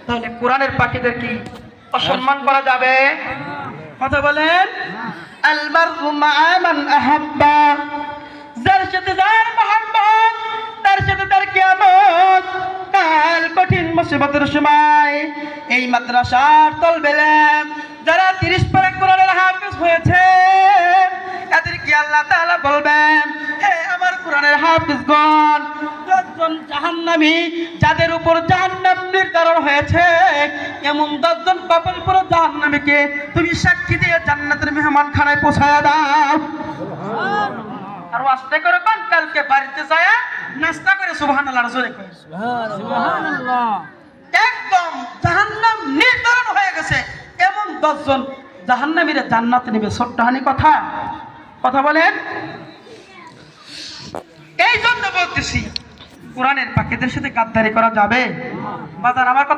তাহলে কোরআনের পাখিদের কি অসম্মান করা যাবে? কথা বলেন। আল মারউ মা'a মান আহাব্বা, যার সাথে যার মহব্বত তার সাথে তার কিয়ামত। কাল কঠিন মুসিবতের সময় এই মাদ্রাসার তলবেলে যারা 30 পারা কোরআনের হাফেজ হয়েছে এদেরকে আল্লাহ তাআলা বলবেন, হে আমার কোরআনের হাফেজগণ, 10 জন জাহান্নামী যাদের উপর জাহান্নাম নির্ধারণ হয়েছে এমন 10 জন পাপের উপর জাহান্নামীকে তুমি সাক্ষী দিয়ে জান্নাতের মেহমানখানায় পৌঁছায়া দাও। আর আস্তে করে কোন কালকে বাড়িতে যায় নাস্তা করে সুবহানাল্লাহ রাসূলে কয় সুবহানাল্লাহ। একদম জাহান্নাম নির্ধারণ হয়ে গেছে এমন 10 জন জাহান্নামীরা জান্নাতে নেবে। ছোট্টহানি কথা। কথা বলেন। এই জন্য বলতেছি কোরআনের পাখিদের সাথে গাদ্দারি করা যাবে? বাজার আমার